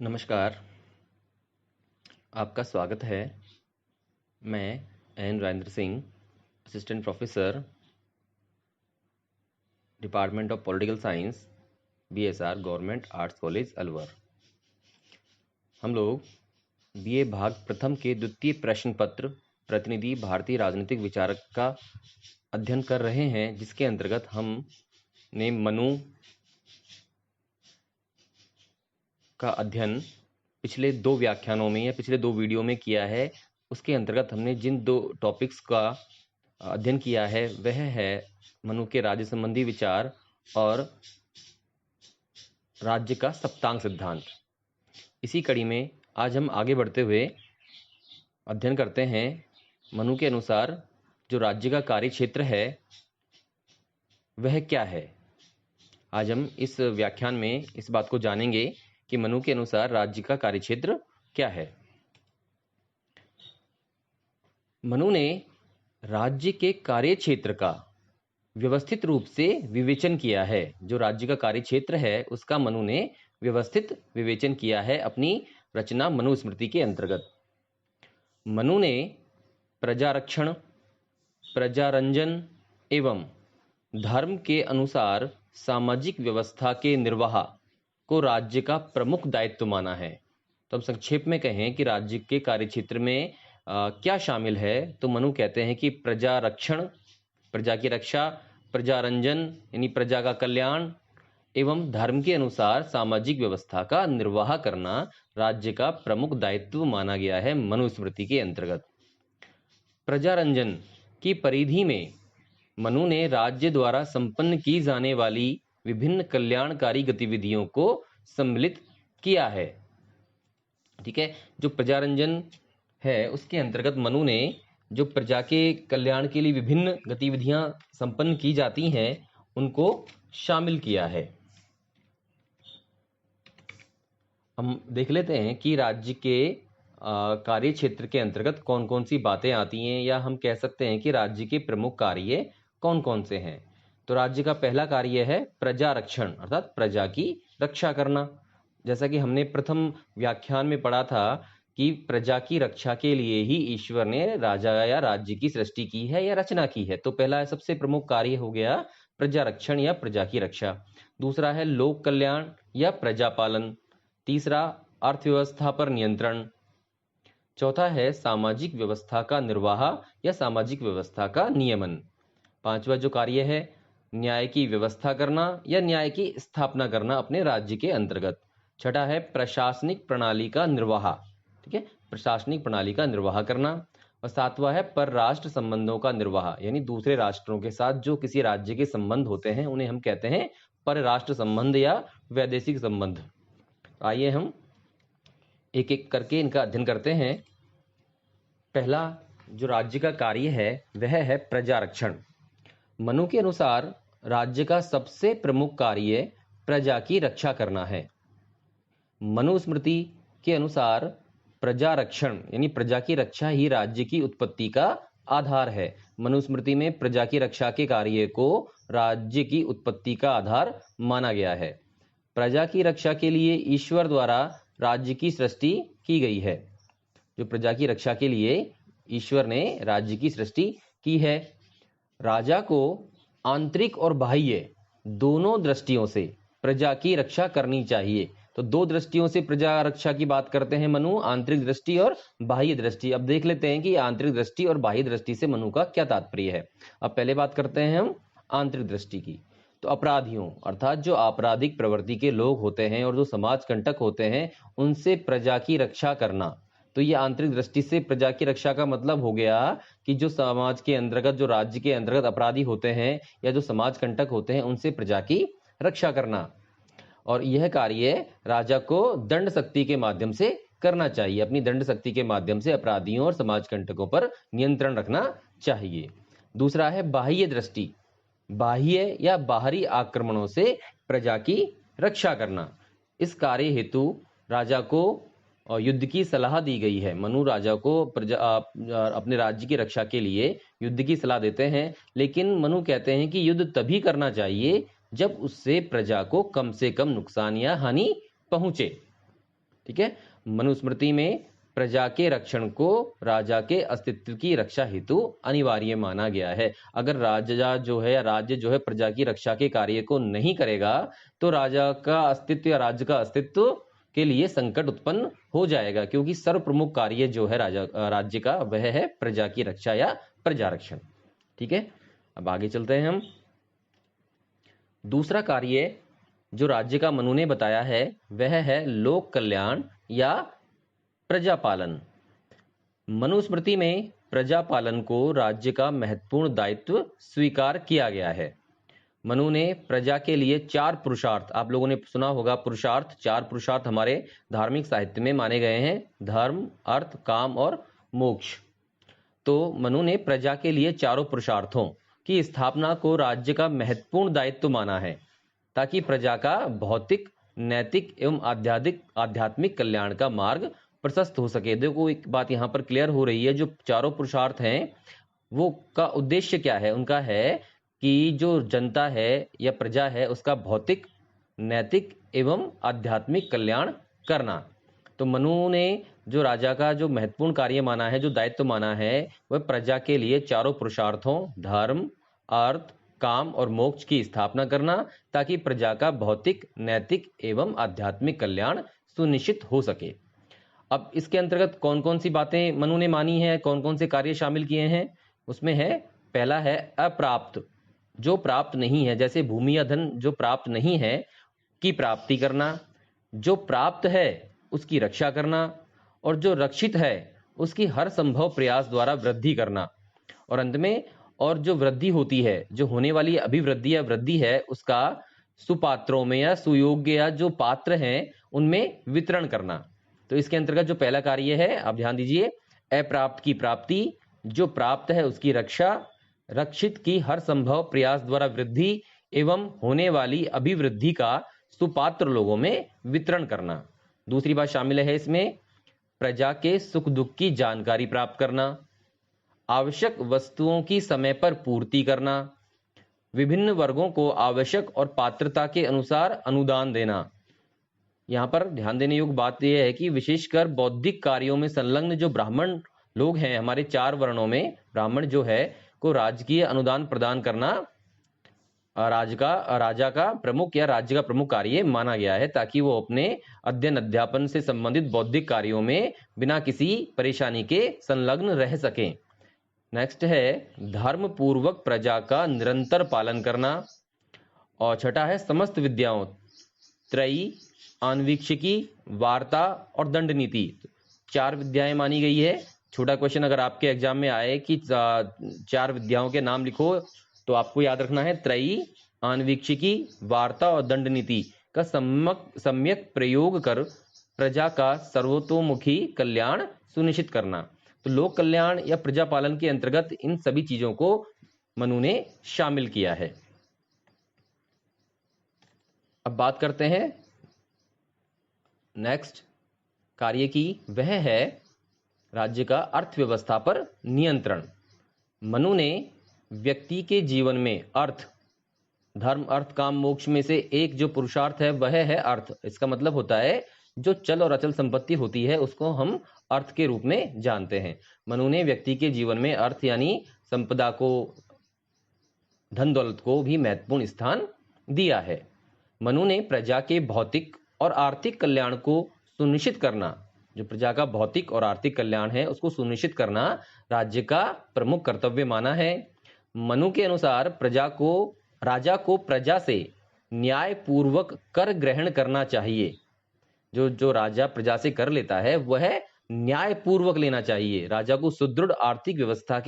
नमस्कार, आपका स्वागत है। मैं N Rajendra Singh, assistant professor, department of political science, BSR government arts college Alwar. हम लोग बीए भाग प्रथम के द्वितीय प्रश्न पत्र प्रतिनिधि भारतीय राजनीतिक विचारक का अध्ययन कर रहे हैं, जिसके अंतर्गत हमने मनु का अध्ययन पिछले दो व्याख्यानों में या पिछले दो वीडियो में किया है। उसके अंतर्गत हमने जिन दो टॉपिक्स का अध्ययन किया है वह है मनु के राज्य संबंधी विचार और राज्य का सप्तांग सिद्धांत। इसी कड़ी में आज हम आगे बढ़ते हुए अध्ययन करते हैं मनु के अनुसार जो राज्य का कार्य क्षेत्र है वह क्या है। आज हम इस व्याख्यान में इस बात को जानेंगे कि मनु के अनुसार राज्य का कार्यक्षेत्र क्या है। मनु ने राज्य के कार्यक्षेत्र का व्यवस्थित रूप से विवेचन किया है। जो राज्य का कार्यक्षेत्र है उसका मनु ने व्यवस्थित विवेचन किया है अपनी रचना मनुस्मृति के अंतर्गत। मनु ने प्रजारक्षण, प्रजारंजन एवं धर्म के अनुसार सामाजिक व्यवस्था के निर्वाह को राज्य का प्रमुख दायित्व माना है। तो हम संक्षेप में कहें कि राज्य के कार्यक्षेत्र में क्या शामिल है, तो मनु कहते हैं कि प्रजा रक्षण, प्रजा की रक्षा, प्रजारंजन यानी प्रजा का कल्याण एवं धर्म के अनुसार सामाजिक व्यवस्था का निर्वाह करना राज्य का प्रमुख दायित्व माना गया है मनुस्मृति के अंतर्गत। प्रजारंजन की परिधि में मनु ने राज्य द्वारा संपन्न की जाने वाली विभिन्न कल्याणकारी गतिविधियों को सम्मिलित किया है। ठीक है, जो प्रजारंजन है उसके अंतर्गत मनु ने जो प्रजा के कल्याण के लिए विभिन्न गतिविधियां संपन्न की जाती हैं उनको शामिल किया है। हम देख लेते हैं कि राज्य के कार्य क्षेत्र के अंतर्गत कौन कौन सी बातें आती हैं, या हम कह सकते हैं कि राज्य के प्रमुख कार्य कौन कौन से हैं। तो राज्य का पहला कार्य है प्रजा रक्षण, अर्थात प्रजा की रक्षा करना। जैसा कि हमने प्रथम व्याख्यान में पढ़ा था कि प्रजा की रक्षा के लिए ही ईश्वर ने राजा या राज्य की सृष्टि की है या रचना की है। तो पहला सबसे प्रमुख कार्य हो गया प्रजा रक्षण या प्रजा की रक्षा। दूसरा है लोक कल्याण या प्रजा पालन। तीसरा अर्थव्यवस्था पर नियंत्रण। चौथा है सामाजिक व्यवस्था का निर्वाह या सामाजिक व्यवस्था का नियमन। पांचवा जो कार्य है न्याय की व्यवस्था करना या न्याय की स्थापना करना अपने राज्य के अंतर्गत। छठा है प्रशासनिक प्रणाली का निर्वाह। ठीक है, प्रशासनिक प्रणाली का निर्वाह करना। और सातवां है परराष्ट्र संबंधों का निर्वाह, यानी दूसरे राष्ट्रों के साथ जो किसी राज्य के संबंध होते हैं उन्हें हम कहते हैं परराष्ट्र संबंध या वैदेशिक संबंध। आइए हम एक एक करके इनका अध्ययन करते हैं। पहला जो राज्य का कार्य है वह है प्रजारक्षण। मनु के अनुसार राज्य का सबसे प्रमुख कार्य प्रजा की रक्षा करना है। मनुस्मृति के अनुसार प्रजा रक्षण यानी प्रजा की रक्षा ही राज्य की उत्पत्ति का आधार है। मनुस्मृति में प्रजा की रक्षा के कार्य को राज्य की उत्पत्ति का आधार माना गया है। प्रजा की रक्षा के लिए ईश्वर द्वारा राज्य की सृष्टि की गई है। जो प्रजा की रक्षा के लिए ईश्वर ने राज्य की सृष्टि की है। राजा को आंतरिक और बाह्य दोनों दृष्टियों से प्रजा की रक्षा करनी चाहिए। तो दो दृष्टियों से प्रजा रक्षा की बात करते हैं मनु, आंतरिक दृष्टि और बाह्य दृष्टि। अब देख लेते हैं कि आंतरिक दृष्टि और बाह्य दृष्टि से मनु का क्या तात्पर्य है। अब पहले बात करते हैं हम आंतरिक दृष्टि की। तो अपराधियों अर्थात जो आपराधिक प्रवृत्ति के लोग होते हैं और जो समाज कंटक होते हैं उनसे प्रजा की रक्षा करना। तो ये आंतरिक दृष्टि से प्रजा की रक्षा का मतलब हो गया कि जो समाज के अंतर्गत जो राज्य के अंतर्गत अपराधी होते हैं या जो समाज कंटक होते हैं उनसे प्रजा की रक्षा करना। और यह कार्य राजा को दंड शक्ति के माध्यम से करना चाहिए। अपनी दंड शक्ति के माध्यम से अपराधियों और समाज कंटकों पर नियंत्रण रखना चाहिए। दूसरा है बाह्य दृष्टि। बाह्य या बाहरी आक्रमणों से प्रजा की रक्षा करना। इस कार्य हेतु राजा को युद्ध की सलाह दी गई है। मनु राजा को अपने राज्य की रक्षा के लिए युद्ध की सलाह देते हैं, लेकिन मनु कहते हैं कि युद्ध तभी करना चाहिए जब उससे प्रजा को कम से कम नुकसान या हानि पहुंचे। ठीक है। मनुस्मृति में प्रजा के रक्षण को राजा के अस्तित्व की रक्षा हेतु अनिवार्य माना गया है। अगर राजा जो है या राज्य जो है प्रजा की रक्षा के कार्य को नहीं करेगा तो राजा का अस्तित्व या राज्य का अस्तित्व के लिए संकट उत्पन्न हो जाएगा, क्योंकि सर्व प्रमुख कार्य जो है राज्य का वह है प्रजा की रक्षा या प्रजा रक्षण। ठीक है, अब आगे चलते हैं हम। दूसरा कार्य जो राज्य का मनु ने बताया है वह है लोक कल्याण या प्रजापालन। मनुस्मृति में प्रजापालन को राज्य का महत्वपूर्ण दायित्व स्वीकार किया गया है। मनु ने प्रजा के लिए 4 पुरुषार्थ, आप लोगों ने सुना होगा पुरुषार्थ, 4 पुरुषार्थ हमारे धार्मिक साहित्य में माने गए हैं, धर्म, अर्थ, काम और मोक्ष। तो मनु ने प्रजा के लिए चारों पुरुषार्थों की स्थापना को राज्य का महत्वपूर्ण दायित्व माना है, ताकि प्रजा का भौतिक, नैतिक एवं आध्यात्मिक कल्याण का मार्ग प्रशस्त हो सके। देखो एक बात यहाँ पर क्लियर हो रही है, जो चारों पुरुषार्थ हैं वो का उद्देश्य क्या है? उनका है कि जो जनता है या प्रजा है उसका भौतिक, नैतिक एवं आध्यात्मिक कल्याण करना। तो मनु ने जो राजा का जो महत्वपूर्ण कार्य माना है, जो दायित्व माना है, वह प्रजा के लिए चारों पुरुषार्थों धर्म, अर्थ, काम और मोक्ष की स्थापना करना, ताकि प्रजा का भौतिक, नैतिक एवं आध्यात्मिक कल्याण सुनिश्चित हो सके। अब इसके अंतर्गत कौन कौन सी बातें मनु ने मानी है, कौन कौन से कार्य शामिल किए हैं? उसमें है, पहला है अप्राप्त, जो प्राप्त नहीं है, जैसे भूमि या धन जो प्राप्त नहीं है की प्राप्ति करना, जो प्राप्त है उसकी रक्षा करना, और जो रक्षित है उसकी हर संभव प्रयास द्वारा वृद्धि करना, और अंत में और जो वृद्धि होती है, जो होने वाली अभिवृद्धि या वृद्धि है, उसका सुपात्रों में या सुयोग्य या जो पात्र हैं उनमें वितरण करना। तो इसके अंतर्गत जो पहला कार्य है, आप ध्यान दीजिए, अप्राप्त की प्राप्ति, जो प्राप्त है उसकी रक्षा, रक्षित की हर संभव प्रयास द्वारा वृद्धि एवं होने वाली अभिवृद्धि का सुपात्र लोगों में वितरण करना। दूसरी बात शामिल है इसमें, प्रजा के सुख दुख की जानकारी प्राप्त करना, आवश्यक वस्तुओं की समय पर पूर्ति करना, विभिन्न वर्गों को आवश्यक और पात्रता के अनुसार अनुदान देना। यहाँ पर ध्यान देने योग्य बात यह है कि विशेषकर बौद्धिक कार्यों में संलग्न जो ब्राह्मण लोग हैं, हमारे 4 वर्णों में ब्राह्मण जो है को राजकीय अनुदान प्रदान करना राजा का प्रमुख या राज्य का प्रमुख कार्य माना गया है, ताकि वो अपने अध्ययन अध्यापन से संबंधित बौद्धिक कार्यों में बिना किसी परेशानी के संलग्न रह सकें। नेक्स्ट है धर्म पूर्वक प्रजा का निरंतर पालन करना, और छठा है समस्त विद्याओं, त्रयी, आन्वीक्षिकी, वार्ता और दंड नीति, 4 विद्याएं मानी गई है। छोटा क्वेश्चन अगर आपके एग्जाम में आए कि 4 विद्याओं के नाम लिखो, तो आपको याद रखना है त्रयी, आन्वीक्षिकी, वार्ता और दंड नीति का सम्यक प्रयोग कर प्रजा का सर्वतोमुखी कल्याण सुनिश्चित करना। तो लोक कल्याण या प्रजा पालन के अंतर्गत इन सभी चीजों को मनु ने शामिल किया है। अब बात करते हैं नेक्स्ट कार्य की, वह है राज्य का अर्थव्यवस्था पर नियंत्रण। मनु ने व्यक्ति के जीवन में अर्थ, धर्म, अर्थ, काम, मोक्ष में से एक जो पुरुषार्थ है वह है अर्थ। इसका मतलब होता है जो चल और अचल संपत्ति होती है उसको हम अर्थ के रूप में जानते हैं। मनु ने व्यक्ति के जीवन में अर्थ यानी संपदा को, धन दौलत को भी महत्वपूर्ण स्थान दिया है। मनु ने प्रजा के भौतिक और आर्थिक कल्याण को सुनिश्चित करना, जो प्रजा का भौतिक और आर्थिक कल्याण है उसको सुनिश्चित करना राज्य का प्रमुख कर्तव्य माना है। मनु के अनुसार राजा को प्रजा से न्याय पूर्वक कर ग्रहण करना चाहिए। जो राजा प्रजा से कर लेता है वह न्याय पूर्वक लेना चाहिए। राजा को सुदृढ़ आर्थिक व्यवस्था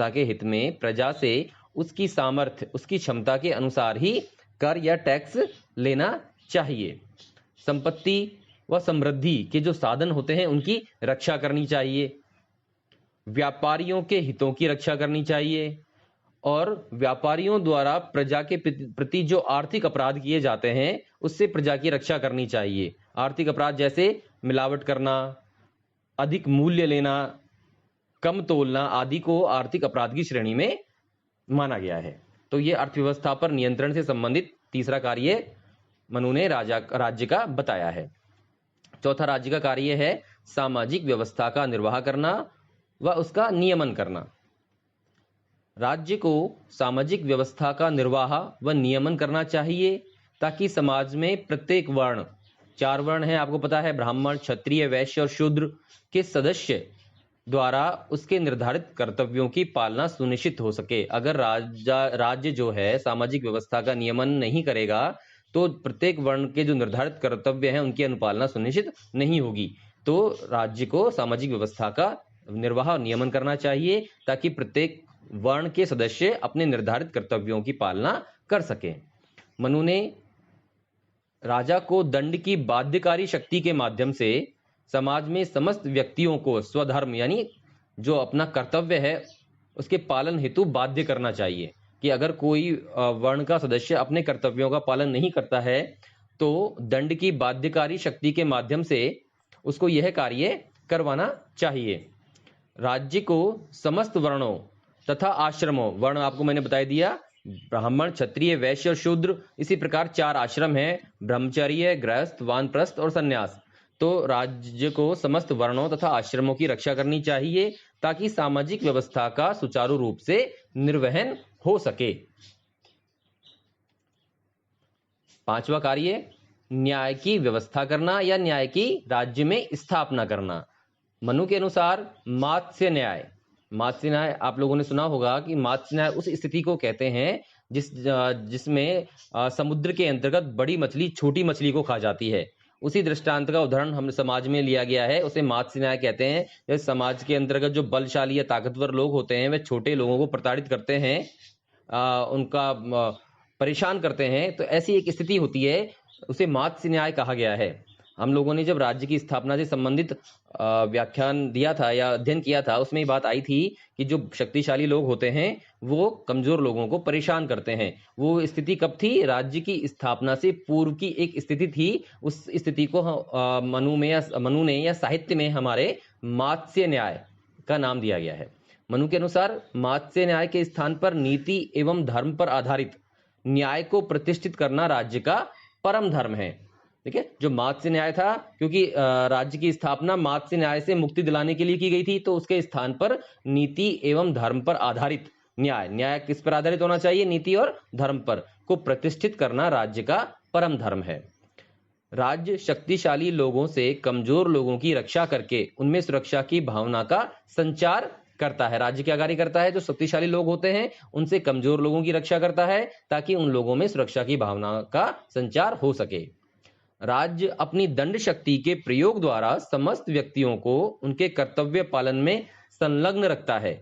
के हित में प्रजा से उसकी सामर्थ्य, उसकी क्षमता के अनुसार ही कर या टैक्स लेना चाहिए। संपत्ति व समृद्धि के जो साधन होते हैं उनकी रक्षा करनी चाहिए, व्यापारियों के हितों की रक्षा करनी चाहिए, और व्यापारियों द्वारा प्रजा के प्रति जो आर्थिक अपराध किए जाते हैं उससे प्रजा की रक्षा करनी चाहिए। आर्थिक अपराध जैसे मिलावट करना, अधिक मूल्य लेना, कम तोलना आदि को आर्थिक अपराध की श्रेणी में माना गया है। तो ये अर्थव्यवस्था पर नियंत्रण से संबंधित तीसरा कार्य मनु ने राज्य का बताया है। चौथा राज्य का कार्य है सामाजिक व्यवस्था का निर्वाह करना व उसका नियमन करना। राज्य को सामाजिक व्यवस्था का निर्वाह व नियमन करना चाहिए ताकि समाज में प्रत्येक वर्ण, 4 वर्ण हैं आपको पता है, ब्राह्मण, क्षत्रिय, वैश्य और शूद्र के सदस्य द्वारा उसके निर्धारित कर्तव्यों की पालना सुनिश्चित हो सके। अगर राज्य जो है सामाजिक व्यवस्था का नियमन नहीं करेगा तो प्रत्येक वर्ण के जो निर्धारित कर्तव्य हैं उनकी अनुपालना सुनिश्चित नहीं होगी। तो राज्य को सामाजिक व्यवस्था का निर्वाह और नियमन करना चाहिए ताकि प्रत्येक वर्ण के सदस्य अपने निर्धारित कर्तव्यों की पालना कर सके। मनु ने राजा को दंड की बाध्यकारी शक्ति के माध्यम से समाज में समस्त व्यक्तियों को स्वधर्म यानी जो अपना कर्तव्य है उसके पालन हेतु बाध्य करना चाहिए कि अगर कोई वर्ण का सदस्य अपने कर्तव्यों का पालन नहीं करता है तो दंड की बाध्यकारी शक्ति के माध्यम से उसको यह कार्य करवाना चाहिए। राज्य को समस्त वर्णों तथा आश्रमों, वर्ण आपको मैंने बता दिया, ब्राह्मण, क्षत्रिय, वैश्य और शूद्र, इसी प्रकार 4 आश्रम हैं, ब्रह्मचर्य, गृहस्थ, वानप्रस्थ और संन्यास। तो राज्य को समस्त वर्णों तथा आश्रमों की रक्षा करनी चाहिए ताकि सामाजिक व्यवस्था का सुचारू रूप से निर्वहन हो सके। 5वां कार्य न्याय की व्यवस्था करना या न्याय की राज्य में स्थापना करना। मनु के अनुसार मात्स्य न्याय आप लोगों ने सुना होगा कि मात्स्य न्याय उस स्थिति को कहते हैं जिसमें समुद्र के अंतर्गत बड़ी मछली छोटी मछली को खा जाती है। उसी दृष्टांत का उदाहरण हम समाज में लिया गया है, उसे मात्स्य न्याय कहते हैं। जैसे समाज के अंतर्गत जो बलशाली या ताकतवर लोग होते हैं वे छोटे लोगों को प्रताड़ित करते हैं, उनका परेशान करते हैं, तो ऐसी एक स्थिति होती है, उसे मात्स्य न्याय कहा गया है। हम लोगों ने जब राज्य की स्थापना से संबंधित व्याख्यान दिया था या अध्ययन किया था उसमें ये बात आई थी कि जो शक्तिशाली लोग होते हैं वो कमजोर लोगों को परेशान करते हैं। वो स्थिति कब थी? राज्य की स्थापना से पूर्व की एक स्थिति थी। उस स्थिति को मनु ने या साहित्य में हमारे मात्स्य न्याय का नाम दिया गया है। मनु के अनुसार मात्स्य न्याय के स्थान पर नीति एवं धर्म पर आधारित न्याय को प्रतिष्ठित करना राज्य का परम धर्म है। ठीक है, जो मात्स्य न्याय था, क्योंकि राज्य की स्थापना मात्स्य न्याय से मुक्ति दिलाने के लिए की गई थी, तो उसके स्थान पर नीति एवं धर्म पर आधारित न्याय किस पर आधारित होना चाहिए? नीति और धर्म पर को प्रतिष्ठित करना राज्य का परम धर्म है। राज्य शक्तिशाली लोगों से कमजोर लोगों की रक्षा करके उनमें सुरक्षा की भावना का संचार करता है। राज्य क्या कार्य करता है? जो शक्तिशाली लोग होते हैं उनसे कमजोर लोगों की रक्षा करता है ताकि उन लोगों में सुरक्षा की भावना का संचार हो सके। राज्य अपनी दंड शक्ति के प्रयोग द्वारा समस्त व्यक्तियों को उनके कर्तव्य पालन में संलग्न रखता है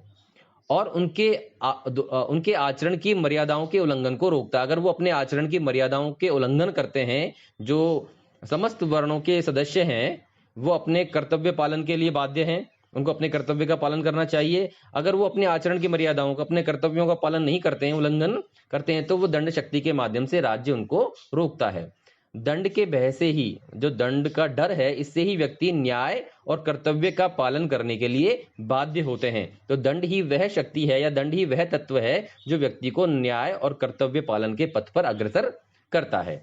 और उनके आचरण की मर्यादाओं के उल्लंघन को रोकता है। अगर वो अपने आचरण की मर्यादाओं के उल्लंघन करते हैं, जो समस्त वर्णों के सदस्य हैं वो अपने कर्तव्य पालन के लिए बाध्य हैं, उनको अपने कर्तव्य का पालन करना चाहिए। अगर वो अपने आचरण की मर्यादाओं का, अपने कर्तव्यों का पालन नहीं करते हैं, उल्लंघन करते हैं, तो वो दंड शक्ति के माध्यम से राज्य उनको रोकता है। दंड के भय से ही, जो दंड का डर है, इससे ही व्यक्ति न्याय और कर्तव्य का पालन करने के लिए बाध्य होते हैं। तो दंड ही वह शक्ति है या दंड ही वह तत्व है जो व्यक्ति को न्याय और कर्तव्य पालन के पथ पर अग्रसर करता है।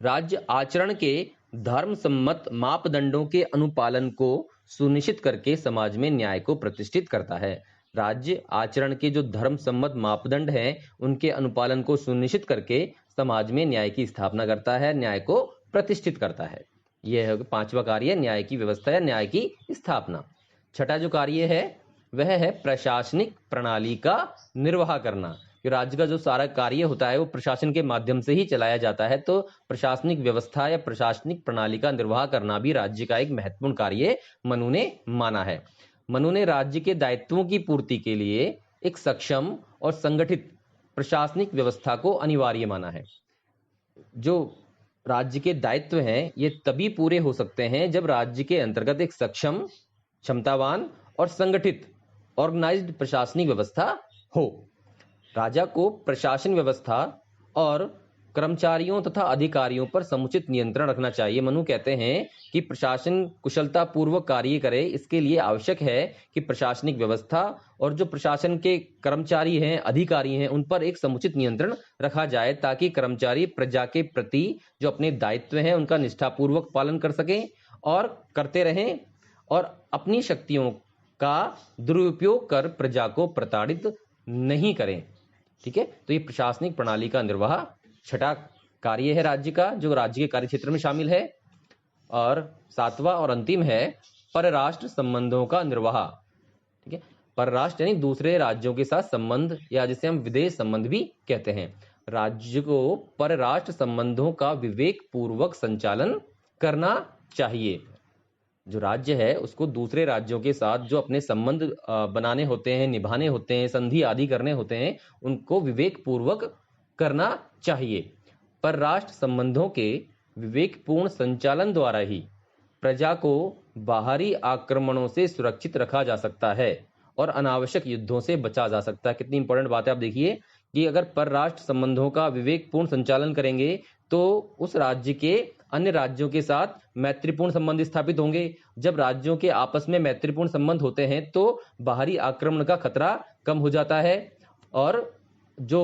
राज्य आचरण के धर्म सम्मत मापदंडों के अनुपालन को सुनिश्चित करके समाज में न्याय को प्रतिष्ठित करता है। राज्य आचरण के जो धर्म सम्मत मापदंड हैं उनके अनुपालन को सुनिश्चित करके समाज में न्याय की स्थापना करता है, न्याय को प्रतिष्ठित करता है। यह है 5वां कार्य, न्याय की व्यवस्था या न्याय की स्थापना। 6ठा जो कार्य है वह है प्रशासनिक प्रणाली का निर्वाह करना। राज्य का जो सारा कार्य होता है वो प्रशासन के माध्यम से ही चलाया जाता है, तो प्रशासनिक व्यवस्था या प्रशासनिक प्रणाली का निर्वाह करना भी राज्य का एक महत्वपूर्ण कार्य मनु ने माना है। मनु ने राज्य के दायित्वों की पूर्ति के लिए एक सक्षम और संगठित प्रशासनिक व्यवस्था को अनिवार्य माना है। जो राज्य के दायित्व हैं ये तभी पूरे हो सकते हैं जब राज्य के अंतर्गत एक सक्षम, क्षमतावान और संगठित ऑर्गेनाइज्ड प्रशासनिक व्यवस्था हो। राजा को प्रशासन व्यवस्था और कर्मचारियों तथा अधिकारियों पर समुचित नियंत्रण रखना चाहिए। मनु कहते हैं कि प्रशासन कुशलता पूर्वक कार्य करे, इसके लिए आवश्यक है कि प्रशासनिक व्यवस्था और जो प्रशासन के कर्मचारी हैं, अधिकारी हैं, उन पर एक समुचित नियंत्रण रखा जाए, ताकि कर्मचारी प्रजा के प्रति जो अपने दायित्व हैं उनका निष्ठापूर्वक पालन कर सकें और करते रहें, और अपनी शक्तियों का दुरुपयोग कर प्रजा को प्रताड़ित नहीं करें। ठीक है, तो ये प्रशासनिक प्रणाली का निर्वाह छठा कार्य है राज्य का, जो राज्य के कार्य क्षेत्र में शामिल है। और सातवां और अंतिम है परराष्ट्र संबंधों का निर्वाह। ठीक है, परराष्ट्र यानी दूसरे राज्यों के साथ संबंध, या जिसे हम विदेश संबंध भी कहते हैं। राज्य को परराष्ट्र संबंधों का विवेक पूर्वक संचालन करना चाहिए। जो राज्य है उसको दूसरे राज्यों के साथ जो अपने संबंध बनाने होते हैं, निभाने होते हैं, संधि आदि करने होते हैं, उनको विवेक पूर्वक करना चाहिए। परराष्ट्र संबंधों के विवेकपूर्ण संचालन द्वारा ही प्रजा को बाहरी आक्रमणों से सुरक्षित रखा जा सकता है और अनावश्यक युद्धों से बचा जा सकता है। कितनी इंपॉर्टेंट बात है, आप देखिए कि अगर परराष्ट्र संबंधों का विवेकपूर्ण संचालन करेंगे तो उस राज्य के अन्य राज्यों के साथ मैत्रीपूर्ण संबंध स्थापित होंगे। जब राज्यों के आपस में मैत्रीपूर्ण संबंध होते हैं तो बाहरी आक्रमण का खतरा कम हो जाता है और जो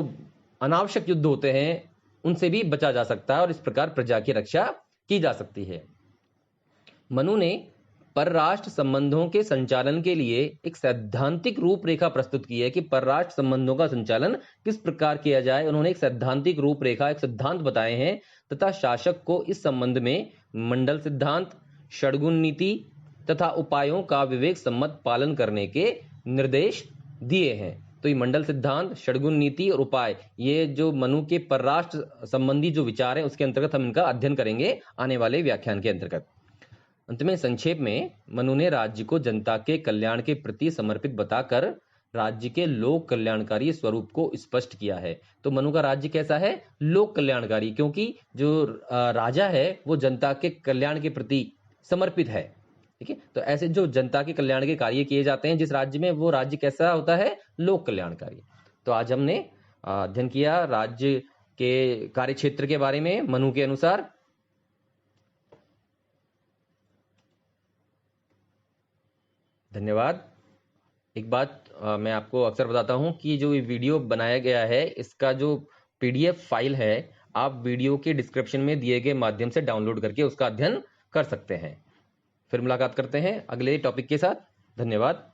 अनावश्यक युद्ध होते हैं उनसे भी बचा जा सकता है और इस प्रकार प्रजा की रक्षा की जा सकती है। मनु ने परराष्ट्र संबंधों के संचालन के लिए एक सैद्धांतिक रूपरेखा प्रस्तुत की है कि परराष्ट्र संबंधों का संचालन किस प्रकार किया जाए। उन्होंने एक सैद्धांतिक रूपरेखा, एक सिद्धांत बताए हैं तथा शासक को इस संबंध में मंडल सिद्धांत, षड्गुण नीति तथा उपायों का विवेक सम्मत पालन करने के निर्देश दिए हैं। तो ये मंडल सिद्धांत, षड्गुण नीति और उपाय, ये जो मनु के परराष्ट्र संबंधी जो विचार है उसके अंतर्गत हम इनका अध्ययन करेंगे आने वाले व्याख्यान के अंतर्गत। अंत में संक्षेप में मनु ने राज्य को जनता के कल्याण के प्रति समर्पित बताकर राज्य के लोक कल्याणकारी स्वरूप को स्पष्ट किया है। तो मनु का राज्य कैसा है? लोक कल्याणकारी, क्योंकि जो राजा है वो जनता के कल्याण के प्रति समर्पित है। ठीक है, तो ऐसे जो जनता के कल्याण के कार्य किए जाते हैं जिस राज्य में, वो राज्य कैसा होता है? लोक कल्याणकारी। तो आज हमने अध्ययन किया राज्य के कार्य क्षेत्र के बारे में मनु के अनुसार। धन्यवाद। एक बात मैं आपको अक्सर बताता हूं कि जो ये वीडियो बनाया गया है इसका जो PDF फाइल है आप वीडियो के डिस्क्रिप्शन में दिए गए माध्यम से डाउनलोड करके उसका अध्ययन कर सकते हैं। फिर मुलाकात करते हैं अगले टॉपिक के साथ। धन्यवाद।